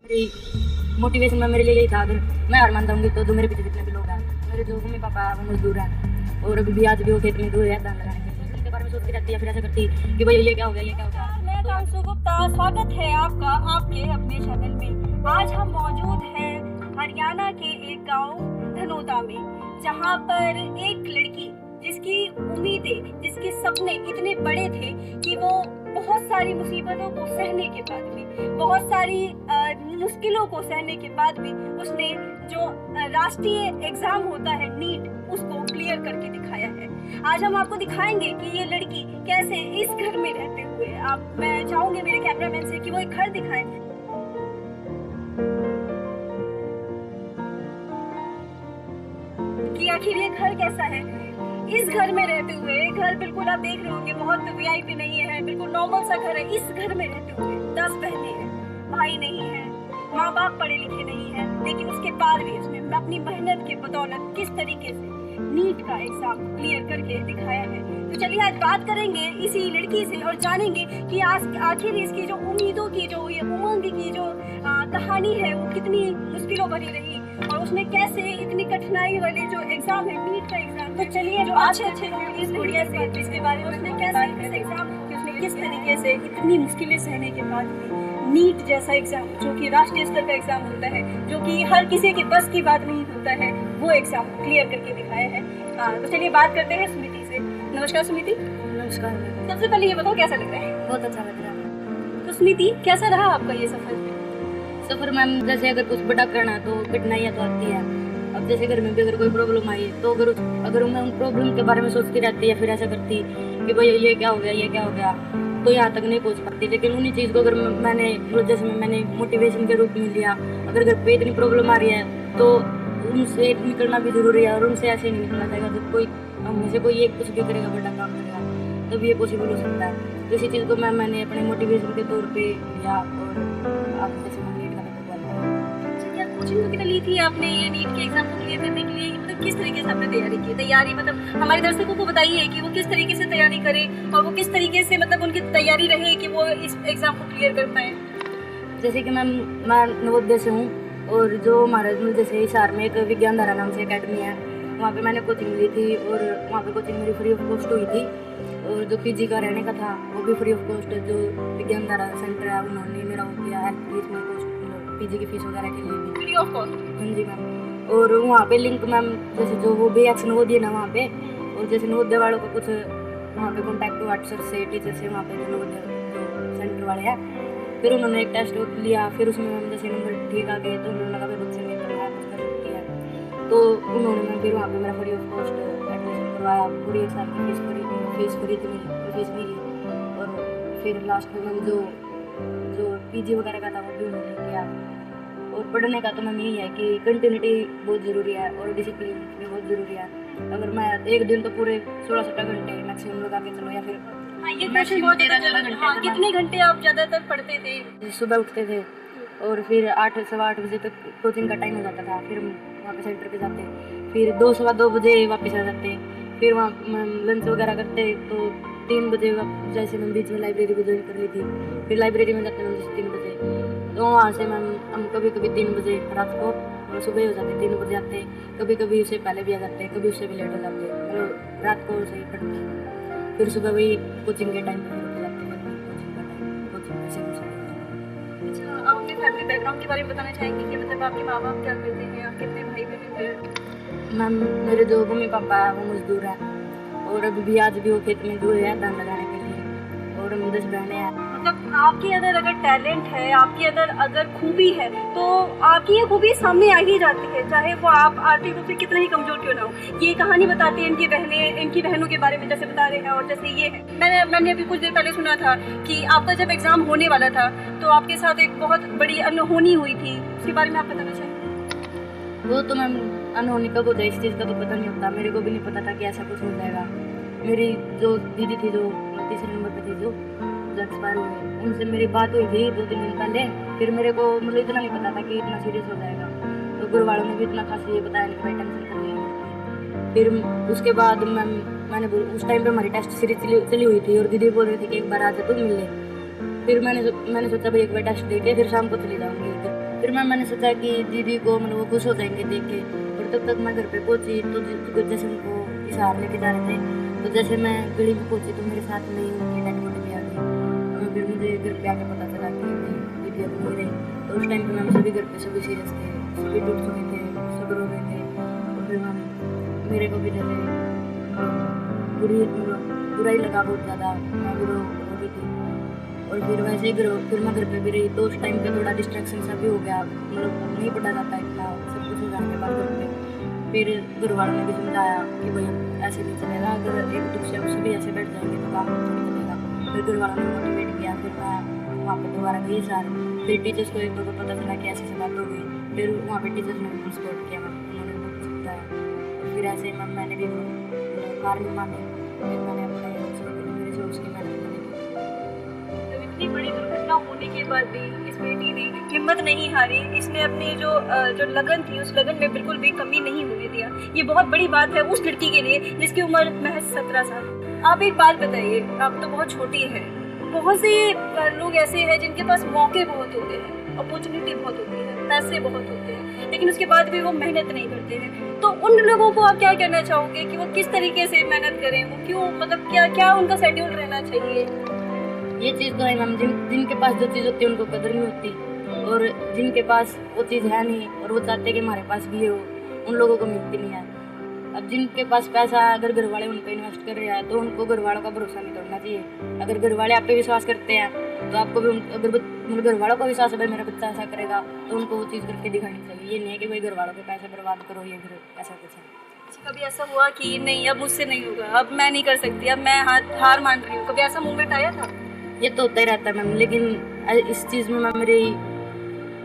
Motivation में मेरे लिए यही था, अगर मैं हार मान जाऊंगी तो मेरे पीछे जितने भी लोग हैं, मेरे जो मम्मी पापा है वो मजदूर हैं और अभी भी आज भी वो खेत में दूर है धान लगाने के लिए, उनके बारे में सोचती रहती है, फिर ऐसा करती कि भाई ये क्या हो गया, ये क्या हो गया। मैं कांसु गुप्ता, स्वागत है आपका आपके अपने चैनल में। आज हम मौजूद हैं हरियाणा के एक गांव धनोता में, जहां पर एक लड़की जिसकी उम्मीदें, जिसके सपने इतने बड़े थे कि वो बहुत सारी मुसीबतों को सहने के बाद भी, बहुत सारी मुश्किलों को सहने के बाद भी उसने जो राष्ट्रीय एग्जाम होता है नीट, उसको क्लियर करके दिखाया है। आज हम आपको दिखाएंगे कि ये लड़की कैसे इस घर में रहते हुए, मैं चाहूंगी मेरे कैमरामैन से कि वो एक घर दिखाएं कि आखिर ये घर कैसा है। इस घर में रहते हुए, घर बिल्कुल आप देख रहे होंगे बहुत वीआईपी नहीं है, बिल्कुल नॉर्मल सा घर है। इस घर में रहते हुए 10 बहनें हैं, भाई नहीं है, माँ बाप पढ़े लिखे नहीं है, लेकिन उसके बाद भी उसने अपनी मेहनत के बदौलत किस तरीके से नीट का एग्जाम क्लियर करके दिखाया है। तो चलिए आज बात करेंगे इसी लड़की से और जानेंगे कि आज आखिर इसकी जो उम्मीदों की, जो ये उमंग की जो कहानी है, वो कितनी मुश्किलों भरी रही और उसने कैसे इतनी कठिनाई वाले जो एग्जाम है नीट का एग्जाम। तो चलिए जो अच्छे लोग इस गुड़िया से इसके बारे में उसने कैसे इस एग्जाम, उसने किस तरीके से इतनी मुश्किलें सहने के बाद भी नीट जैसा एग्जाम, जो कि राष्ट्रीय स्तर का एग्जाम होता है, जो कि हर किसी के बस की बात नहीं होता है, वो एग्जाम क्लियर करके दिखाया है। तो चलिए बात करते हैं स्मृति से। नमस्कार स्मृति। नमस्कार। सबसे पहले ये बताओ कैसा लग रहा है? बहुत अच्छा लग रहा है। तो स्मृति कैसा रहा आपका ये सफर? सफर मैम, जैसे अगर कुछ बड़ा करना है तो कठिनाइयाँ तो आती है। अब जैसे घर में भी अगर कोई प्रॉब्लम आई तो अगर मैं उन प्रॉब्लम के बारे में सोचती रहती या फिर ऐसा करती कि भाई ये क्या हो गया, ये क्या हो गया, तो यहाँ तक नहीं पहुँच पाती। लेकिन उन्हीं चीज़ को अगर मैंने मोटिवेशन के रूप में लिया, अगर घर पे इतनी प्रॉब्लम आ रही है तो उनसे निकलना भी जरूरी है और उनसे ऐसे नहीं निकलना चाहिए। जब कोई हम से कोई एक कुछ भी करेगा, बड़ा काम करेगा, तब ये पॉसिबल हो सकता है। तो इसी चीज़ को मैंने अपने मोटिवेशन के तौर पे लिया और आप जैसे कोचिंग वगैरह ली थी आपने ये नीट के एग्जाम को क्लियर करने के लिए? मतलब किस तरीके से आपने तैयारी की? तैयारी मतलब हमारे दर्शकों को बताइए कि वो किस तरीके से तैयारी करें और वो किस तरीके से मतलब उनकी तैयारी रहे कि वो इस एग्जाम को क्लियर कर पाए। जैसे कि मैं नवोदय से हूँ और जो हमारे जैसे हिसार में एक विज्ञान धारा नाम से अकेडमी है, वहाँ पे मैंने कोचिंग ली थी और वहाँ पे कोचिंग मेरी फ्री ऑफ कॉस्ट हुई थी और जो पीजी का रहने का था वो भी फ्री ऑफ कॉस्ट। जो विज्ञान धारा सेंटर है उन्होंने मेरा वो किया हेल्प की इसमें, पीजी की फीस वगैरह के लिए भी फ्री ऑफ कॉस्ट। हाँ जी मैम। और वहाँ पे लिंक मैम, जैसे जो वो भी एक्शन वो दिए ना वहाँ पे, और जैसे नवोदय वालों को कुछ वहाँ पे कॉन्टैक्ट हुआ सर से, टीचर से, वहाँ पे जो नवोदय जो सेंटर वाले हैं, फिर उन्होंने एक टेस्ट लिया, फिर उसमें मैम जैसे नंबर ठीक आ गए तो उन्होंने लगा भाई बच्चे नहीं कर रहा, कुछ कर सकती है, तो उन्होंने मैम फिर वहाँ पे मेरा फ्री ऑफ कॉस्ट एडमिशन करवाया। पूरी 1 साल की फीस भरी थी मेरी, फीस भी की और फिर लास्ट में मैम जो पीजी वगैरह का था वो भी उन्होंने किया। और पढ़ने का तो मैम यही है कि कंटिन्यूटी बहुत ज़रूरी है और डिसिप्लिन भी बहुत ज़रूरी है। अगर मैं एक दिन तो पूरे 16-17 घंटे मैक्सिमम लगा के चलो, या फिर ये क्वेश्चन बहुत ज़्यादा, कितने घंटे आप ज़्यादातर पढ़ते थे? सुबह उठते थे और फिर 8 सवा 8 बजे तक कोचिंग का टाइम हो जाता था, फिर वहाँ पे सेंटर पे जाते, फिर 2 सवा 2 बजे वापस आ जाते, फिर वहाँ लंच वगैरह करते तो 3 बजे जैसे मैं बीच में लाइब्रेरी को ज्वाइन कर ली थी, फिर लाइब्रेरी में जाते मैम जैसे 3 बजे, तो वहाँ से मैम हम कभी 3 बजे रात को और सुबह हो जाते, 3 बजे आते, कभी उससे पहले भी आ जाते, कभी उससे भी लेट हो जाते, और रात को सही पढ़ते, फिर सुबह वही कोचिंग के टाइम पर हो जाते हैं, कोचिंग का टाइम, कोचिंग से। अच्छा, आप अपने फैमिली बैकग्राउंड के बारे में बताना चाहेंगे कि मतलब आपके माँ बाप क्या करते हैं, आप कितने भाई बहन हैं? मैम मेरे जो मम्मी पापा है वो मजदूर हैं और अभी भी आज भी वो खेत में दूर है धान लगाने के लिए, और हम 10 बहनें हैं। मतलब आपके अंदर अगर टैलेंट है, आपके अंदर अगर खूबी है, तो आपकी ये खूबी सामने आ ही जाती है, चाहे वो आप आर्थिक रूप से कितना ही कमजोर क्यों ना हो। ये कहानी बताती है इनकी बहनों के बारे में, जैसे बता रहे हैं, और जैसे ये है, मैंने अभी कुछ देर पहले सुना था कि आपका जब एग्जाम होने वाला था तो आपके साथ एक बहुत बड़ी अनहोनी हुई थी, उसके बारे में आप बताना चाहेंगे? वो तो मैम अनहोनी कब हो जाए इस चीज़ का तो पता नहीं होता, मेरे को भी नहीं पता था कि ऐसा कुछ हो जाएगा। मेरी जो दीदी थी जो तीसरे नंबर पर थी, जो एक्सपायर हुए, उनसे मेरी बात हुई थी 2-3 दिन पहले, फिर मेरे को मतलब इतना नहीं पता था कि इतना सीरियस हो जाएगा, तो घर वालों ने भी इतना खास ये बताया नहीं, भाई टेंशन कर रही। फिर उसके बाद मैंने उस टाइम पे हमारी टेस्ट सीरीज चली हुई थी और दीदी बोल रही थी कि एक बार आ जा तो मिल ले। फिर मैंने सोचा भाई एक बार टेस्ट दे के फिर शाम को चली जाऊँगी। फिर फिर मैंने सोचा कि दीदी को मतलब वो खुश हो जाएंगे देख के। फिर तब तक मैं घर पे पहुंची तो जैसे उनको इशार लेके जा रहे थे, तो जैसे मैं गली में पहुंची तो मेरे साथ में उनकी डेड बॉडी भी आ गई। और फिर मुझे घर पे आके पता चला कि दीदी अब नहीं रही। तो उस टाइम पे मैम सभी घर पे सभी सीरियस थे, सभी टूट चुके थे, सब रो रहे थे। और फिर मैम मेरे को भी जैसे बुराई लगा बहुत ज़्यादा, मैं भी रो रही थी। और फिर वैसे ही फिर मैं घर पे भी रही, तो उस टाइम पे थोड़ा डिस्ट्रैक्शन सा भी हो गया, मतलब नहीं पढ़ा जाता इतना सब कुछ हो जाने के बाद घर पे। फिर घर वालों ने भी समझाया कि भाई ऐसे नहीं चलेगा, अगर एक दुख से सभी ऐसे बैठ जाएंगे तो काम नहीं चलेगा। फिर घर वालों ने मोटिवेट किया। फिर मैं वहाँ पे दोबारा गई सर, फिर टीचर्स को एक दो को पता चला कि ऐसे बात हो गई। फिर वहाँ पे टीचर्स ने भी सपोर्ट किया, उन्होंने बहुत समझाया। और फिर ऐसे मैम मैंने भी हार नहीं मानी, फिर मैंने अपने मेरे से उसकी मेहनत मैंने की। तो इतनी बड़ी दुर्घटना होने के बाद भी इस बेटी ने हिम्मत नहीं हारी, इसने अपनी जो लगन थी उस लगन में बिल्कुल भी कमी नहीं होने दिया। ये बहुत बड़ी बात है उस लड़की के लिए जिसकी उम्र महज 17 साल। आप एक बात बताइए, आप तो बहुत छोटी हैं, बहुत से लोग ऐसे हैं जिनके पास मौके बहुत होते हैं, अपॉर्चुनिटी बहुत होती है, पैसे बहुत होते हैं, लेकिन उसके बाद भी वो मेहनत नहीं करते हैं। तो उन लोगों को आप क्या कहना चाहोगे कि वो किस तरीके से मेहनत करें, वो क्यों, मतलब क्या क्या उनका शेड्यूल रहना चाहिए? ये चीज़ तो है मैम, जिनके पास जो चीज़ होती है उनको कदर नहीं होती, और जिनके पास वो चीज़ है नहीं और वो चाहते कि हमारे पास भी हो, उन लोगों को मिलती नहीं है। अब जिनके पास पैसा है, अगर घर वाले उन पर इन्वेस्ट कर रहे हैं तो उनको घर वालों का भरोसा नहीं तोड़ना चाहिए। अगर घर वाले आप पे विश्वास करते हैं तो आपको भी अगर मतलब घर वालों का विश्वास है भाई मेरा बच्चा ऐसा करेगा, तो उनको वो चीज़ करके दिखानी चाहिए। ये नहीं है कि भाई घर वालों के पैसे बर्बाद करो या फिर ऐसा कुछ है। कभी ऐसा हुआ कि नहीं अब मुझसे नहीं होगा, अब मैं नहीं कर सकती, अब मैं हार मान रही हूँ, कभी ऐसा मोमेंट आया था? ये तो होता ही रहता है मैम, लेकिन इस चीज़ में मैम मेरी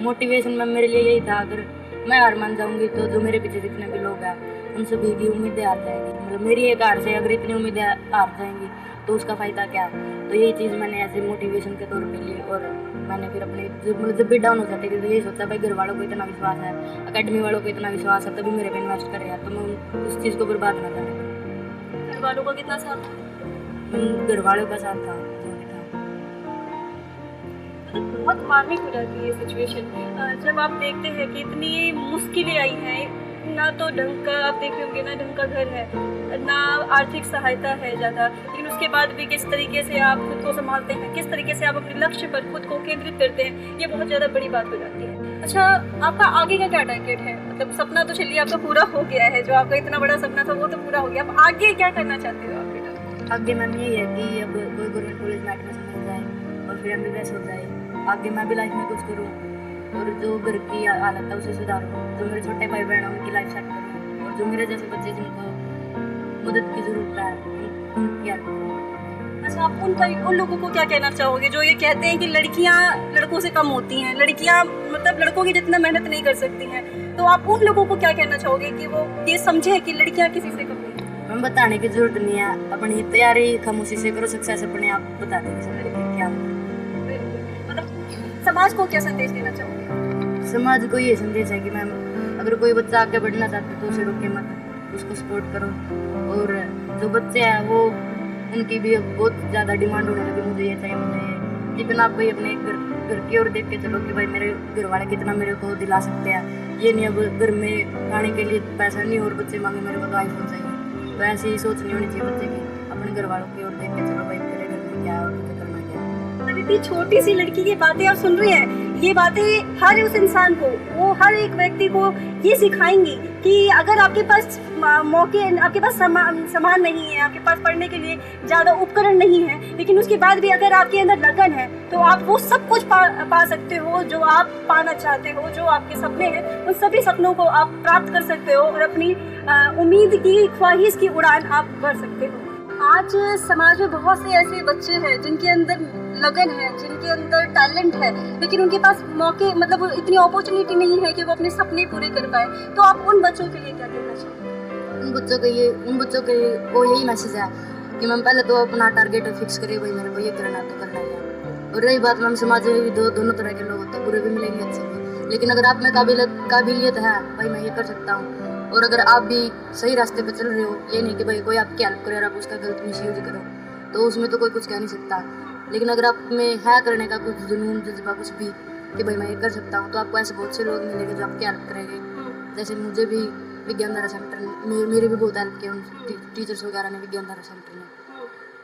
मोटिवेशन मैम मेरे लिए यही था, अगर मैं हार मान जाऊंगी तो जो मेरे पीछे जितने भी लोग हैं उन सभी की उम्मीदें हार जाएंगी। मतलब मेरी एक हार से अगर इतनी उम्मीदें हार जाएंगी तो उसका फ़ायदा क्या? तो यही चीज़ मैंने ऐसे मोटिवेशन के तौर पे ली। और मैंने फिर अपने जब भी डाउन हो जाते थे तो यही सोचा भाई घर वालों को इतना विश्वास है, अकेडमी वालों को इतना विश्वास है, तभी मेरे पे इन्वेस्ट कर रहे हैं, तो मैं उस चीज़ को बर्बाद ना करें। घर वालों का कितना साथ था? घर वालों का साथ था। बहुत मार्मिक हो जाती है सिचुएशन जब आप देखते हैं कि इतनी मुश्किलें आई हैं, ना तो ढंग का आप देख रहे होंगे, ना ढंग का घर है, ना आर्थिक सहायता है ज़्यादा, लेकिन उसके बाद भी किस तरीके से आप खुद को संभालते हैं, किस तरीके से आप अपने लक्ष्य पर खुद को केंद्रित करते हैं, ये बहुत ज़्यादा बड़ी बात हो जाती है। अच्छा, आपका आगे का क्या टारगेट है? मतलब सपना तो चलिए आपका पूरा हो गया है, जो आपका इतना बड़ा सपना था वो तो पूरा हो गया, अब आगे क्या करना चाहते हो आप बेटा? आगे मैम यही है कि अब कोई गवर्नमेंट कॉलेज में एडमिशन मिल जाए और फिर MBBS हो जाए, आगे मैं भी लाइफ में कुछ करूँ और जो घर की हालत है उसे सुधारूँ, जो मेरे छोटे भाई बहन हैं उनकी लाइफ सेट करूँ, और जो मेरे जैसे बच्चे जिनको मदद की ज़रूरत है उनकी हेल्प करूँ। अच्छा, आप उन लोगों को क्या कहना चाहोगे जो ये कहते हैं कि लड़कियां लड़कों से कम होती हैं, लड़कियां मतलब लड़कों की जितना मेहनत नहीं कर सकती हैं, तो आप उन लोगों को क्या कहना चाहोगे कि वो ये समझे कि लड़कियां किसी से कम नहीं हैं? मैम बताने की ज़रूरत नहीं है, अपनी तैयारी खामोशी से करो, सक्सेस अपने आप बता देंगे सब क्या। मतलब समाज को क्या संदेश देना चाहोगे? समाज को ये संदेश है कि मैम अगर कोई बच्चा आगे बढ़ना चाहता है तो उसे रोके मत, उसको सपोर्ट करो। और जो बच्चे हैं वो उनकी भी बहुत ज़्यादा डिमांड होने लगी, मुझे ये चाहिए, मुझे ये, जितना आप भाई अपने घर की ओर देख के चलो कि भाई मेरे घर वाले कितना मेरे को दिला सकते हैं। ये नहीं अब घर में खाने के लिए पैसा नहीं और बच्चे मांगे मेरे को तो आईफोन चाहिए, तो ऐसी ही सोच नहीं होनी चाहिए बच्चे की। अपने घर वालों की ओर देख के चलो भाई तेरे घर में क्या है और तुझे करना क्या है। इतनी छोटी सी लड़की की बातें आप सुन रहे हैं, ये बातें हर उस इंसान को, वो हर एक व्यक्ति को ये सिखाएंगी कि अगर आपके पास मौके, आपके पास सामान नहीं है, आपके पास पढ़ने के लिए ज़्यादा उपकरण नहीं है, लेकिन उसके बाद भी अगर आपके अंदर लगन है तो आप वो सब कुछ पा सकते हो जो आप पाना चाहते हो, जो आपके सपने हैं उन सभी सपनों को आप प्राप्त कर सकते हो और अपनी उम्मीद की, ख्वाहिश की उड़ान आप भर सकते हो। आज समाज में बहुत से ऐसे बच्चे हैं जिनके अंदर लगन है, जिनके अंदर टैलेंट है, लेकिन उनके पास मौके, मतलब इतनी अपॉर्चुनिटी नहीं है कि वो अपने सपने पूरे कर पाए। तो आप उन बच्चों के लिए क्या कहना चाहोगे? उन बच्चों के को यही मैसेज है कि मैम पहले तो अपना टारगेट फिक्स करिए, भाई मेरे को ये करना तो करना ही है। और रही बात मैम, समाज में भी दोनों तरह के लोग होते हैं, बुरे भी मिलेंगे अच्छे भी, लेकिन अगर आप में काबिलियत है भाई मैं ये कर सकता हूँ, और अगर आप भी सही रास्ते पर चल रहे हो, ये नहीं कि भाई कोई आपकी हेल्प करे और आप उसका गलत मिसयूज करो, तो उसमें तो कोई कुछ कह नहीं सकता। लेकिन अगर आप में है करने का कुछ जुनून, जज्बा, कुछ भी, कि भाई मैं ये कर सकता हूँ, तो आपको ऐसे बहुत से लोग मिलेंगे जो आपकी हेल्प करेंगे। जैसे मुझे भी विज्ञान धारा सेंटर मेरी भी बहुत हेल्प की उन टीचर्स वगैरह ने, विज्ञान धारा सेंटर ने।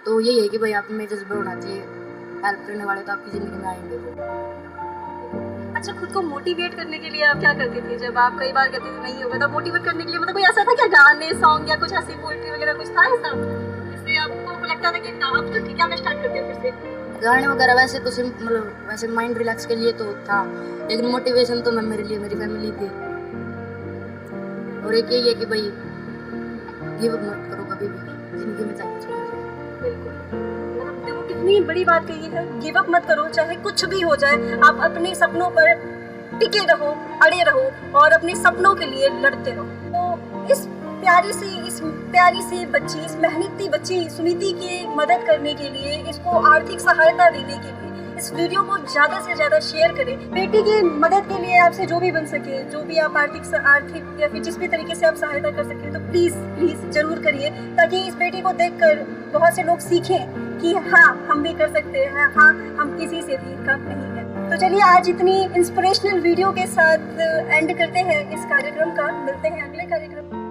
तो यही है कि भाई आप में जज्बा होना चाहिए, हेल्प करने वाले तो आपकी ज़िंदगी में आएंगे। अच्छा, खुद को मोटिवेट करने के लिए आप क्या करते थे जब आप कई बार कहते थे नहीं होगा, तब मोटिवेट करने के लिए मतलब कोई ऐसा था क्या, गाने सॉन्ग या कुछ ऐसी पोएट्री वगैरह कुछ था ऐसा जिससे आपको लगता था कि ना अब तो ठीक है मैं स्टार्ट करती हूँ फिर से? गाने वगैरह वैसे तो मतलब वैसे माइंड रिलैक्स के लिए तो था, लेकिन मोटिवेशन तो मैं मेरे लिए मेरी फैमिली थी। और एक यही है कि भाई गिव अप मत करो कभी भी, जिंदगी में चाहिए। बिल्कुल, मतलब देखो कितनी बड़ी बात कही है, गिव अप मत करो, चाहे कुछ भी हो जाए, आप अपने सपनों पर टिके रहो, अड़े रहो और अपने सपनों के लिए लड़ते रहो। तो इस प्यारी सी बच्ची, इस मेहनती बच्ची सुनीति की मदद करने के लिए, इसको आर्थिक सहायता देने के लिए इस वीडियो को ज़्यादा से ज़्यादा शेयर करें। बेटी की मदद के लिए आपसे जो भी बन सके, जो भी आप आर्थिक या फिर जिस भी तरीके से आप सहायता कर सकें, तो प्लीज़ ज़रूर करिए, ताकि इस बेटी को देखकर बहुत से लोग सीखें कि हाँ हम भी कर सकते हैं, हाँ हम किसी से भी कम नहीं है। तो चलिए आज इतनी इंस्पिरेशनल वीडियो के साथ एंड करते हैं इस कार्यक्रम का, मिलते हैं अगले कार्यक्रम।